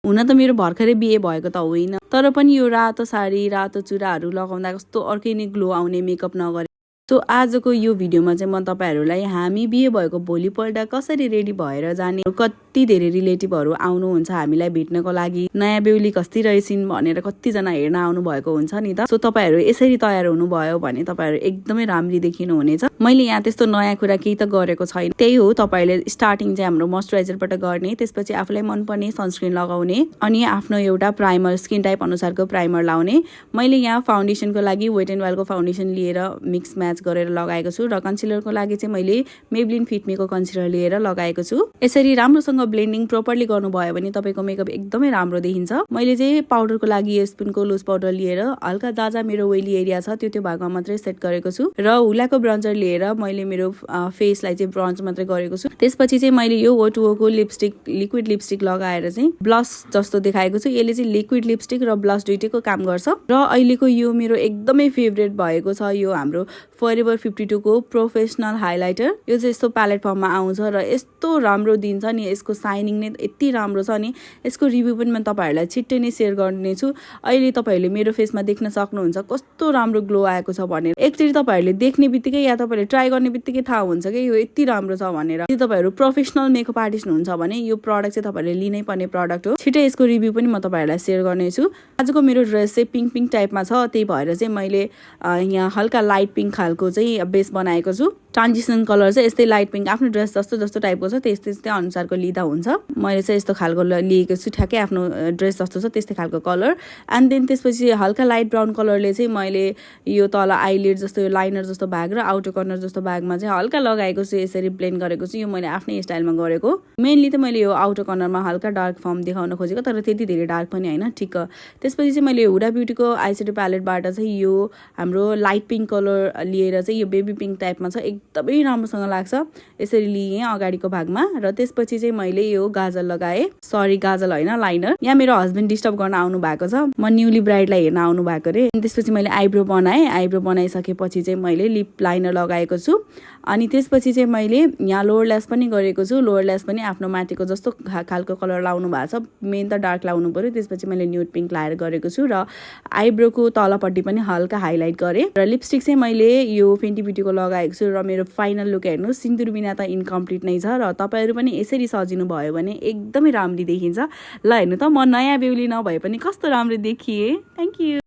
हुन त मेरो भर्खरै बिहे भएको त होइन, तर पनि यो रातो साडी रातो चुराहरू लगाउँदा कस्तो अर्कै नै ग्लो आउने मेकअप नगरे। सो आजको यो भिडियोमा चाहिँ म तपाईँहरूलाई हामी बिहे भएको भोलिपल्ट कसरी रेडी भएर जाने, कति धेरै रिलेटिभहरू आउनुहुन्छ हामीलाई भेट्नको लागि, नयाँ बेहुली कस्ती रहेछिन् भनेर कतिजना हेर्न आउनु भएको हुन्छ नि त। सो तपाईँहरू यसरी तयार हुनुभयो भने तपाईँहरू एकदमै राम्ररी देखिनुहुनेछ। मैले यहाँ त्यस्तो नयाँ कुरा केही त गरेको छैन, त्यही हो तपाईँहरूले स्टार्टिङ चाहिँ हाम्रो मोइस्चराइजरबाट गर्ने, त्यसपछि आफूलाई मनपर्ने सनस्क्रिन लगाउने, अनि आफ्नो एउटा प्राइमर स्किन टाइप अनुसारको प्राइमर लाउने। मैले यहाँ फाउन्डेसनको लागि वेट एन्ड वाइल्डको फाउन्डेसन लिएर मिक्स म्याच गरेर लगाएको छु र कन्सिलरको लागि चाहिँ मैले मेबलिन फिटमीको कन्सिलर लिएर लगाएको छु। यसरी राम्रोसँग ब्लेन्डिङ प्रपरली गर्नुभयो भने तपाईँको मेकअप एकदमै राम्रो देखिन्छ। मैले चाहिँ पाउडरको लागि स्पुनको लुज पाउडर लिएर हल्का जाजा मेरो ओइली एरिया छ त्यो भागमा मात्रै सेट गरेको छु र हुलाको ब्रन्चर लिएर मैले मेरो फेसलाई चाहिँ ब्रन्च मात्रै गरेको छु। त्यसपछि चाहिँ मैले यो O2O को लिपस्टिक लिक्विड लिपस्टिक लगाएर चाहिँ ब्लस जस्तो देखाएको छु। यसले चाहिँ लिक्विड लिपस्टिक र ब्लस दुइटैको काम गर्छ। र अहिलेको यो मेरो एकदमै फेभरेट भएको छ यो हाम्रो फरएभर 52 को प्रोफेसनल हाइलाइटर। यो चाहिँ यस्तो प्यालेट फर्ममा आउँछ र यस्तो राम्रो दिन्छ नि, यसको साइनिङ नै यति राम्रो छ नि। यसको रिभ्यू पनि म तपाईँहरूलाई छिट्टै नै सेयर गर्नेछु। अहिले तपाईँहरूले मेरो फेसमा देख्न सक्नुहुन्छ कस्तो राम्रो ग्लो आएको छ भनेर। एकचोटि तपाईँहरूले देख्ने बित्तिकै या तपाईँहरूले ट्राई गर्ने बित्तिकै थाहा हुन्छ कि यो यति राम्रो छ भनेर। यदि तपाईँहरू प्रोफेसनल मेकअप आर्टिस्ट हुनुहुन्छ भने यो प्रडक्ट चाहिँ तपाईँहरूले लिनै पर्ने प्रडक्ट हो। छिट्टै यसको रिभ्यू पनि म तपाईँहरूलाई सेयर गर्नेछु। आजको मेरो ड्रेस चाहिँ पिङ्क टाइपमा छ, त्यही भएर चाहिँ मैले यहाँ हल्का लाइट पिङ्क खालको चाहिँ बेस बनाएको छु। ट्रान्जिसन कलर चाहिँ यस्तै लाइट पिङ्क, आफ्नो ड्रेस जस्तो टाइपको छ त्यस्तै अनुसारको लिँदा हुन्छ। मैले चाहिँ यस्तो खालको लिएको छु, ठ्याक्कै आफ्नो ड्रेस जस्तो छ त्यस्तै खालको कलर। एन्ड देन त्यसपछि हल्का लाइट ब्राउन कलरले चाहिँ मैले यो तल आइलिड जस्तो यो लाइनर जस्तो भाग र आउटर कर्नर जस्तो भागमा चाहिँ हल्का लगाएको छु, यसरी ब्लेन्ड गरेको छु। यो मैले आफ्नै स्टाइलमा गरेको। मेनली त मैले यो आउटर कर्नरमा हल्का डार्क फर्म देखाउन खोजेको, तर त्यति धेरै डार्क पनि होइन, ठिक। त्यसपछि चाहिँ मैले हुडा ब्युटीको आइसेडो प्यालेटबाट चाहिँ यो हाम्रो लाइट पिङ्क कलर लिएर चाहिँ यो बेबी पिङ्क टाइपमा छ, एकदमै राम्रोसँग लाग्छ। यसरी लिएँ अगाडिको भागमा र त्यसपछि चाहिँ मैले यो गाजल लगाएँ, सरी गाजल होइन लाइनर। यहाँ मेरो हस्बेन्ड डिस्टर्ब गर्न आउनु भएको छ, म न्युली ब्राइडलाई हेर्न आउनु भएको रे। त्यसपछि मैले आइब्रो बनाएँ, आइब्रो बनाइसकेपछि चाहिँ मैले लिप लाइनर लगाएको छु। अनि त्यसपछि चाहिँ मैले यहाँ लोवर ल्यास पनि गरेको छु। लोवर ल्यास पनि आफ्नो माथिको जस्तो खालको कलर लाउनु भएको छ, मेन त डार्क लाउनु पर्यो। त्यसपछि मैले न्युड पिङ्क लाएर गरेको छु र आइब्रोको तलपट्टि पनि हल्का हाइलाइट गरेँ। र लिपस्टिक चाहिँ मैले यो फेन्टी ब्युटीको लगाएको छु। र मेरो फाइनल लुक हेर्नुहोस्, सिन्दुर बिना त इन्कम्प्लिट नै छ। र तपाईँहरू पनि यसरी सजिनु भयो भने एकदमै राम्ररी देखिन्छ। ल हेर्नु त, म नयाँ बेहुली नभए पनि कस्तो राम्रो देखिएँ। Thank you.